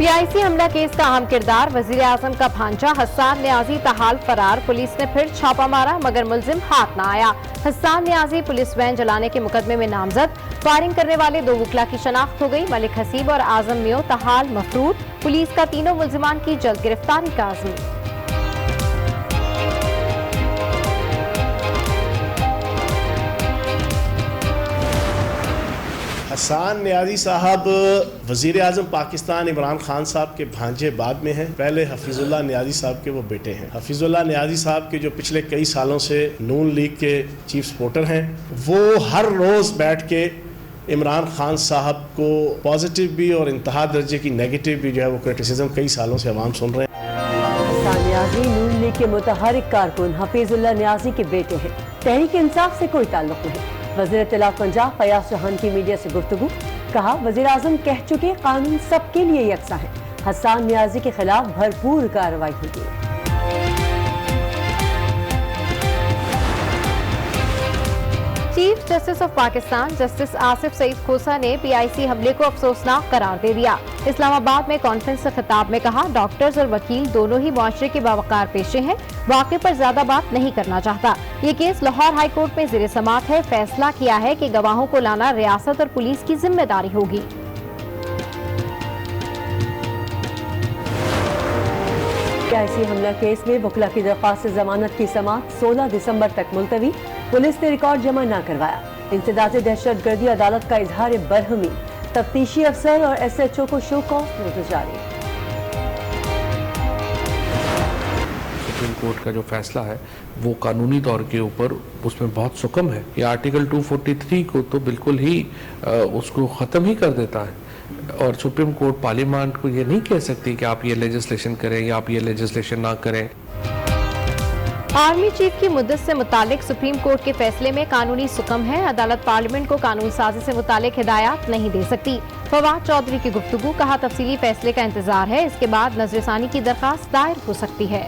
PIC हमला case का अहम किरदार वजीर आजम का भांजा हस्सान नियाजी तहाल फरार। पुलिस ने फिर छापा मारा मगर मुलजिम हाथ न आया। हस्सान नियाजी पुलिस वैन जलाने के मुकदमे में नामजद। फायरिंग करने वाले 2 वकला की शनाख्त हो गई। मलिक हसीब और आजम मियो तहाल मफरूद। पुलिस का तीनों मुलजिमान की जल्द गिरफ्तारी का अज़्म। हस्सान नियाजी साहब वज़ीर आज़म पाकिस्तान इमरान खान साहब के भांजे बाद में हैं। पहले हफीजुल्लाह नियाजी साहब के वो बेटे हैं। हफीजुल्लाह नियाजी साहब के जो पिछले कई सालों से नून लीग के चीफ सपोर्टर हैं, वो हर रोज़ बैठ के इमरान खान साहब को पॉजिटिव भी और इंतहा दर्जे की नेगेटिव भी जो है वो क्रिटिसिज्म कई सालों से अवाम सुन रहे हैं। हस्सान नियाजी नून लीग के मुतहरिक कारकुन हफीजुल्लाह नियाजी के बेटे हैं। तहरीक इंसाफ से कोई ताल्लुक नहीं। वज़ीर इत्तलात पंजाब फयाज चौहान की मीडिया से गुफ्तगू। कहा, वज़ीर आज़म कह चुके कानून सबके लिए यकसा है। हस्सान नियाजी के खिलाफ भरपूर कार्रवाई होगी। Chief justice of Pakistan justice Asif Saeed Khosa ने PIC हमले को अफसोसनाक करार दे दिया। इस्लामाबाद में कॉन्फ्रेंस से खिताब में कहा, डॉक्टर्स और वकील दोनों ही मुआशरे के बावकार पेशे हैं। वाक़े पर ज्यादा बात नहीं करना चाहता। ये केस लाहौर हाई कोर्ट में ज़ेरे समाअत है। फैसला किया है कि गवाहों को लाना रियासत और पुलिस की जिम्मेदारी होगी। PIC हमला केस में वकला की दरख्वास्त से जमानत की समाअत 16 दिसंबर तक मुलतवी। पुलिस ने रिकॉर्ड जमा न करवाया। इंसदाद दहशतगर्दी अदालत का इजहार बरहमी। तफ्तीशी अफसर और SHO को शो कॉज नोटिस जारी। सुप्रीम कोर्ट का जो फैसला है वो कानूनी तौर के ऊपर उसमें बहुत सुकम है। ये आर्टिकल 243 को तो बिल्कुल ही उसको ख़त्म ही कर देता है। और सुप्रीम कोर्ट पार्लियामेंट को ये नहीं कह सकती कि आप ये लेजिस्लेशन करें या आप ये लेजिस्लेशन ना करें। आर्मी चीफ की मुद्दत से मुतालिक सुप्रीम कोर्ट के फैसले में कानूनी सुकम है। अदालत पार्लियामेंट को कानून साजी से मुतालिक हिदायत नहीं दे सकती। फवाद चौधरी की गुफ्तगू। कहा, तफसीली फैसले का इंतजार है। इसके बाद नजरसानी की दरखास्त दायर हो सकती है।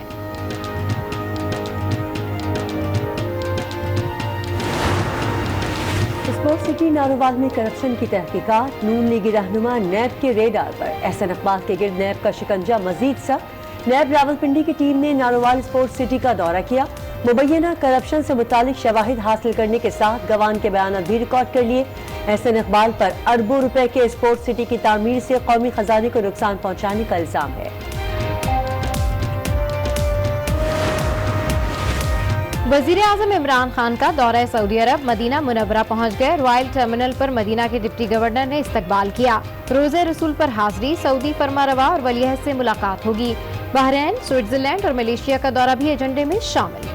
स्पोर्ट्स सिटी नारोवाल में करप्शन की तहकीकात। नून लीगी रहनुमा नैब के रेडार पर। एहसन इकबाल के गिर्द नैब का शिकंजा मजीद सख्त। नैब रावलपिंडी की टीम ने नारोवाल स्पोर्ट्स सिटी का दौरा किया। मुबैना करप्शन से मुतालिक शवाहिद हासिल करने के साथ गवान के बयान भी रिकॉर्ड कर लिए। एहसन इकबाल पर अरबों रुपए के स्पोर्ट्स सिटी की तामीर से कौमी खजाने को नुकसान पहुंचाने का इल्जाम है। वजीर आजम इमरान खान का दौरा सऊदी अरब। मदीना मुनव्वरा पहुंच गए। रॉयल टर्मिनल पर मदीना के डिप्टी गवर्नर ने इस्तकबाल किया। रोज़े रसूल पर हाजिरी। सऊदी फरमारवा और वलीअहद से मुलाकात होगी। बहरैन, स्विट्जरलैंड और मलेशिया का दौरा भी एजेंडे में शामिल।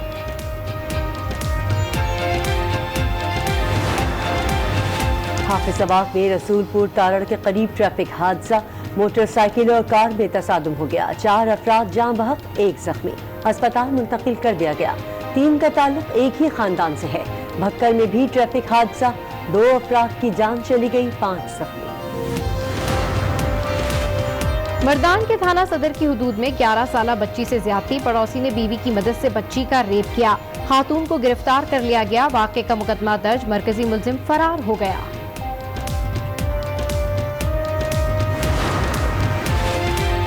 हाफिजाबाद में रसूलपुर तारड़ के करीब ट्रैफिक हादसा। मोटरसाइकिल और कार में तसादुम हो गया। 4 अफराद जान बहक, 1 जख्मी। अस्पताल मुंतकिल कर दिया गया। 3 का ताल्लुक एक ही खानदान से है। भक्कर में भी ट्रैफिक हादसा। 2 अफराद की जान चली गई, 5 जख्मी। मर्दान के थाना सदर की हुदूद में 11 साला बच्ची से ज्यादती। पड़ोसी ने बीवी की मदद से बच्ची का रेप किया। खातून को गिरफ्तार कर लिया गया। वाक़े का मुकदमा दर्ज। मरकजी मुलजिम फरार हो गया।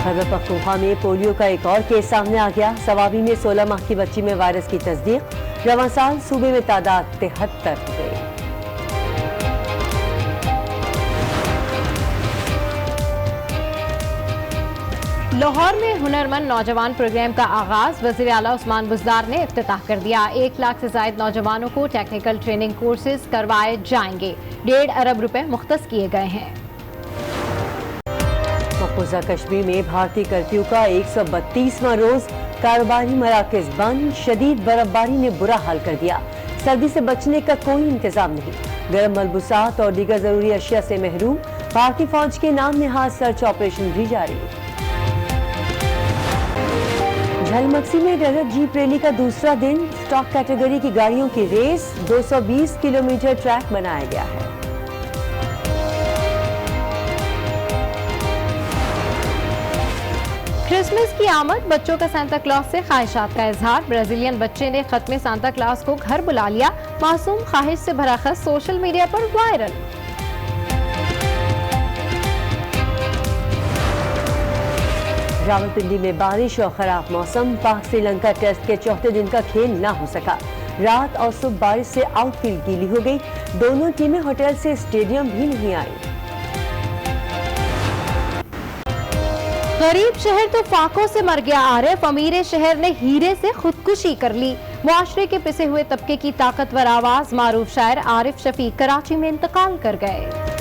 खैबर पख्तूनख्वा में पोलियो का एक और केस सामने आ गया। सवाबी में 16 माह की बच्ची में वायरस की तस्दीक। रवां साल सूबे में तादाद 73 हो गई। लाहौर में हुनरमंद नौजवान प्रोग्राम का आगाज। वज़ीर आला उस्मान बुज़दार ने इफ्तिताह कर दिया। 1 लाख से ज्यादा नौजवानों को टेक्निकल ट्रेनिंग कोर्सेज करवाए जाएंगे। 1.5 अरब रुपए मुख्तस किए गए हैं। मकबूजा कश्मीर में भारतीय कर्फ्यू का 132वां रोज। कारोबारी मराकज बंद। शदीद बर्फबारी ने बुरा हाल कर दिया। सर्दी से बचने का कोई इंतजाम नहीं। गर्म मलबूसात और दीगर जरूरी अशिया से महरूम। भारतीय फौज के नाम नहाज सर्च ऑपरेशन भी जारी। झलमक्सी में रजत जीप रैली का दूसरा दिन। स्टॉक कैटेगरी की गाड़ियों की रेस। 220 किलोमीटर ट्रैक बनाया गया है। क्रिसमस की आमद। बच्चों का सांता क्लॉज से ख्वाहिशात का इजहार। ब्राजीलियन बच्चे ने खत में सांता क्लॉज को घर बुला लिया। मासूम ख्वाहिश से भरा खत सोशल मीडिया पर वायरल। रावलपिंडी में बारिश और खराब मौसम, पाक श्रीलंका टेस्ट के चौथे दिन का खेल ना हो सका। रात और सुबह बारिश से आउटफील्ड गीली हो गई। दोनों टीमें होटल से स्टेडियम भी नहीं आई। गरीब शहर तो फाकों से मर गया। आरिफ, अमीर शहर ने हीरे से खुदकुशी कर ली। मुआशरे के पिसे हुए तबके की ताकतवर आवाज मारूफ शायर आरिफ शफीक कराची में इंतकाल कर गए।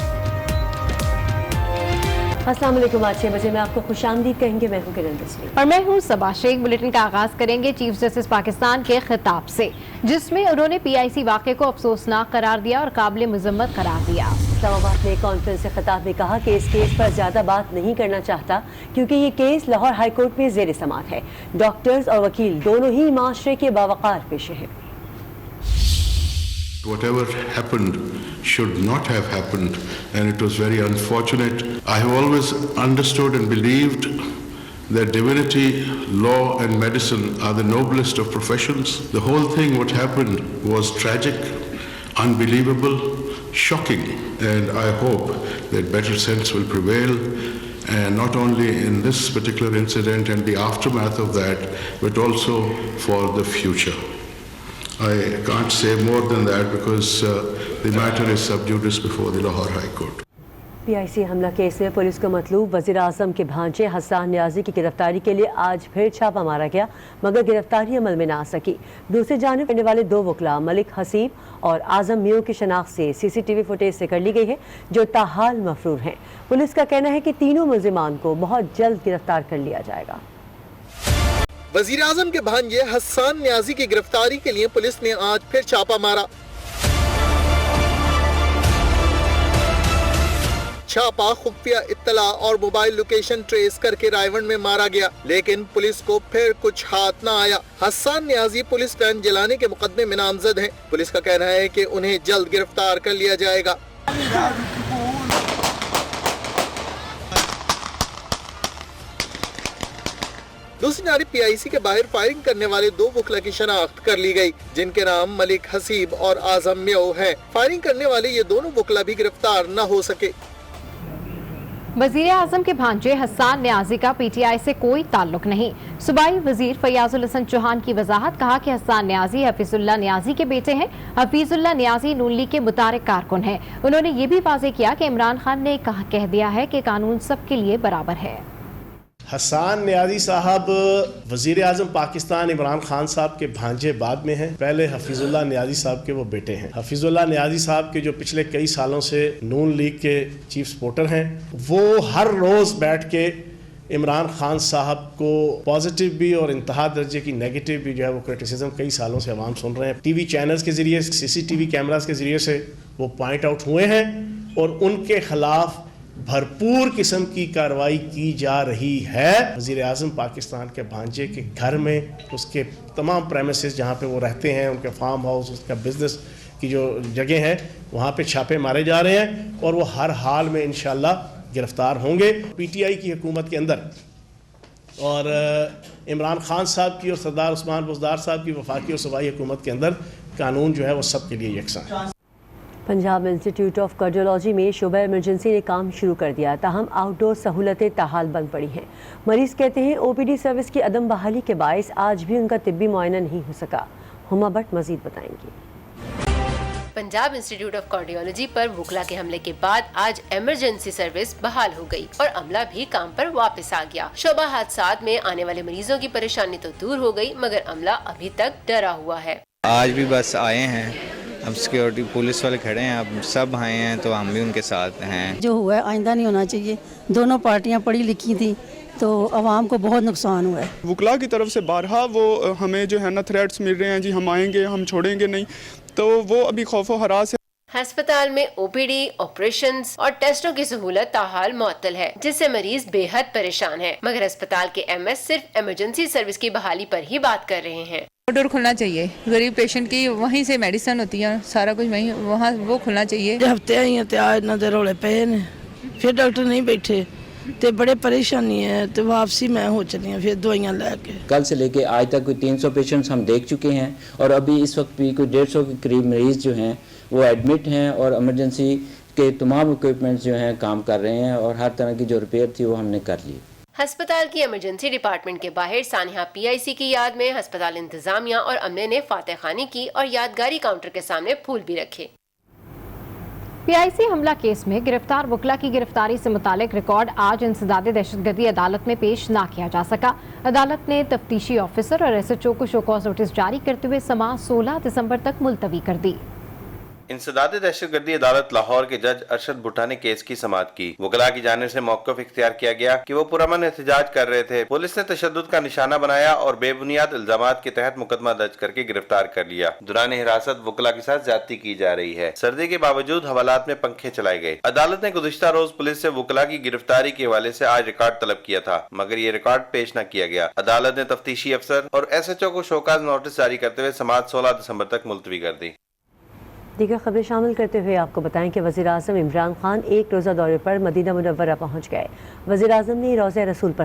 अस्सलाम वालेकुम। आज 6 बजे में आपको खुशामदीद कहेंगे। मैं हूं किरण रजवी और मैं हूं सबा शेख। बुलेटिन का आगाज करेंगे चीफ जस्टिस पाकिस्तान के खिताब से, जिसमें उन्होंने PIC वाक़े को अफसोसनाक करार दिया और काबिल मजम्मत करार दिया। इस्लामाबाद में कॉन्फ्रेंस से खिताब में कहा कि इस केस पर ज्यादा बात नहीं करना चाहता, क्योंकि ये केस लाहौर हाई कोर्ट में जेर समाअत है। डॉक्टर्स और वकील दोनों ही माशरे के बावकार पेशे हैं। Whatever happened should not have happened, and it was very unfortunate. I have always understood and believed that divinity, law and medicine are the noblest of professions. The whole thing, what happened, was tragic, unbelievable, shocking, and I hope that better sense will prevail, and not only in this particular incident and the aftermath of that, but also for the future. I can't say more than that because the matter is sub judice before the Lahore High Court. PIC हमला case में police को मतलूब वज़ीर आज़म के भांजे हसन न्याजी की गिरफ्तारी के लिए आज फिर छापा मारा गया, मगर गिरफ्तारी अमल में ना आ सकी। दूसरी जानिब रहने वाले 2 वकला मलिक हसीब और आज़म मियो की शनाख्त से CCTV फुटेज से कर ली गई है, जो ताहाल मफरूर हैं। पुलिस का कहना है कि तीनों मुल्जिमान को बहुत जल्द गिरफ्तार कर लिया जाएगा। वजीर आजम के भांजे हसन न्याजी की गिरफ्तारी के लिए पुलिस ने आज फिर छापा मारा। छापा खुफिया इत्तला और मोबाइल लोकेशन ट्रेस करके रायवंड में मारा गया, लेकिन पुलिस को फिर कुछ हाथ न आया। हसन न्याजी पुलिस वैन जलाने के मुकदमे में नामजद हैं। पुलिस का कहना है कि उन्हें जल्द गिरफ्तार कर लिया जाएगा। दूसरी जानिब PIC के बाहर फायरिंग करने वाले 2 वकला की शनाख्त कर ली गई, जिनके नाम मलिक हसीब और आजम म्यो है। फायरिंग करने वाले ये दोनों वकला भी गिरफ्तार न हो सके। वजीर आजम के भांजे हसन न्याजी का PTI से कोई ताल्लुक नहीं। सूबाई वजीर फयाजुल हसन चौहान की वजाहत, कहा कि हसन न्याजी हफीजुल्लाह न्याजी के बेटे हैं। हफीजुल्लाह न्याजी नून लीग के मुतारिक कारकुन हैं। उन्होंने ये भी वाज़ेह किया कि इमरान खान ने कह दिया है कि कानून सबके लिए बराबर है। हसन न्याजी साहब वजीर आजम पाकिस्तान इमरान खान साहब के भांजे बाद में हैं। पहले हफीजुल्लाह न्याजी साहब के वो बेटे हैं। हफीजुल्लाह न्याजी साहब के जो पिछले कई सालों से नून लीग के चीफ सपोर्टर हैं, वो हर रोज़ बैठ के इमरान खान साहब को पॉजिटिव भी और इंतहा दर्जे की नेगेटिव भी जो है वो क्रिटिसिज्म कई सालों से अवाम सुन रहे हैं। TV चैनल्स के ज़रिए, CCTV कैमरास के ज़रिए से वो पॉइंट आउट हुए हैं और उनके खिलाफ भरपूर किस्म की कार्रवाई की जा रही है। वज़ीर आज़म पाकिस्तान के भांजे के घर में, उसके तमाम प्रेमिसेस जहाँ पे वो रहते हैं, उनके फार्म हाउस, उसका बिजनेस की जो जगह है, वहाँ पे छापे मारे जा रहे हैं और वो हर हाल में इंशाल्लाह गिरफ्तार होंगे। PTI की हुकूमत के अंदर और इमरान खान साहब की और सरदार उस्मान बुज़दार साहब की वफाकी और सूबाई हुकूमत के अंदर कानून जो है वो सबके लिए यकसा है। पंजाब इंस्टीट्यूट ऑफ कार्डियोलॉजी में शोबा इमरजेंसी ने काम शुरू कर दिया, ताहम आउटडोर सहूलतें ताहाल बंद पड़ी हैं। मरीज कहते हैं OPD सर्विस की अदम बहाली के बायस आज भी उनका तिब्बी मुआयना नहीं हो सका। हुमा भट्ट मजीद बताएंगी। पंजाब इंस्टीट्यूट ऑफ कार्डियोलॉजी पर वकला के हमले के बाद आज इमरजेंसी सर्विस बहाल हो गई और अमला भी काम पर वापस आ गया। शोबा हादसात में आने वाले मरीजों की परेशानी तो दूर हो गई, मगर अमला अभी तक डरा हुआ है। आज भी बस आए हैं, अब सिक्योरिटी पुलिस वाले खड़े हैं, अब सब आए हैं तो हम भी उनके साथ हैं। जो हुआ है आइंदा नहीं होना चाहिए। दोनों पार्टियां पढ़ी लिखी थी तो आवाम को बहुत नुकसान हुआ है। वकला की तरफ से बारहा वो हमें जो है ना थ्रेट्स मिल रहे हैं, जी हम आएंगे, हम छोड़ेंगे नहीं, तो वो अभी खौफो हरास है। अस्पताल में OPD, ऑपरेशंस और टेस्टों की सहूलत ताहाल मुअत्तल है, जिससे मरीज बेहद परेशान है, मगर अस्पताल के MS सिर्फ इमरजेंसी सर्विस की बहाली पर ही बात कर रहे हैं। डोर खुलना चाहिए, गरीब पेशेंट की वहीं से मेडिसिन होती है, सारा कुछ वहीं वहाँ वो खुलना चाहिए। हफ्ते आई हैं आज ना रोले पे ने, फिर डॉक्टर नहीं बैठे तो बड़े परेशानी है, तो वापसी मैं हो चली हैं फिर दवाइयाँ लेके। कल से लेके आज तक कोई 300 पेशेंट्स हम देख चुके हैं और अभी इस वक्त भी कोई 150 के करीब मरीज जो हैं वो एडमिट हैं और इमरजेंसी के तमाम इक्विपमेंट्स जो हैं काम कर रहे हैं और हर तरह की जो रिपेयर थी वो हमने कर ली। अस्पताल की इमरजेंसी डिपार्टमेंट के बाहर सानिहा पीआईसी की याद में अस्पताल इंतजामिया और अमले ने फातह खानी की और यादगारी काउंटर के सामने फूल भी रखे। पीआईसी हमला केस में गिरफ्तार वकला की गिरफ्तारी से मुतालिक रिकॉर्ड आज इंसदाद दहशतगर्दी अदालत में पेश न किया जा सका। अदालत ने तफ्तीशी ऑफिसर और एसएचओ को शोकॉज नोटिस जारी करते हुए समाअत 16 दिसंबर तक मुलतवी कर दी। इंसदाद दहशतगर्दी अदालत लाहौर के जज अरशद भुट्टा ने केस की समाअत की। वकला की जानिब से मौक़िफ़ इख्तियार किया गया कि वो पुरअमन एहतजाज कर रहे थे। पुलिस ने तशद्दुद का निशाना बनाया और बेबुनियाद इल्जामात के तहत मुकदमा दर्ज करके गिरफ्तार कर लिया। दुरान हिरासत वकला के साथ ज्यादती की जा रही है। सर्दी के बावजूद हवालात में पंखे चलाए गए। अदालत ने गुज़िश्ता रोज पुलिस से वकला की गिरफ्तारी के हवाले से आज रिकॉर्ड तलब किया था, मगर ये रिकॉर्ड पेश न किया गया। अदालत ने तफ्तीशी अफसर और एसएचओ को शोकाज नोटिस जारी करते हुए समाअत 16 दिसंबर तक मुलतवी कर दी। दीगर खबरें शामिल करते हुए आपको बताएं कि वज़ीर आज़म इमरान खान एक रोज़ा दौरे पर मदीना मुनव्वरा पहुंच गए। वज़ीर आज़म ने रोज़ा रसूल पर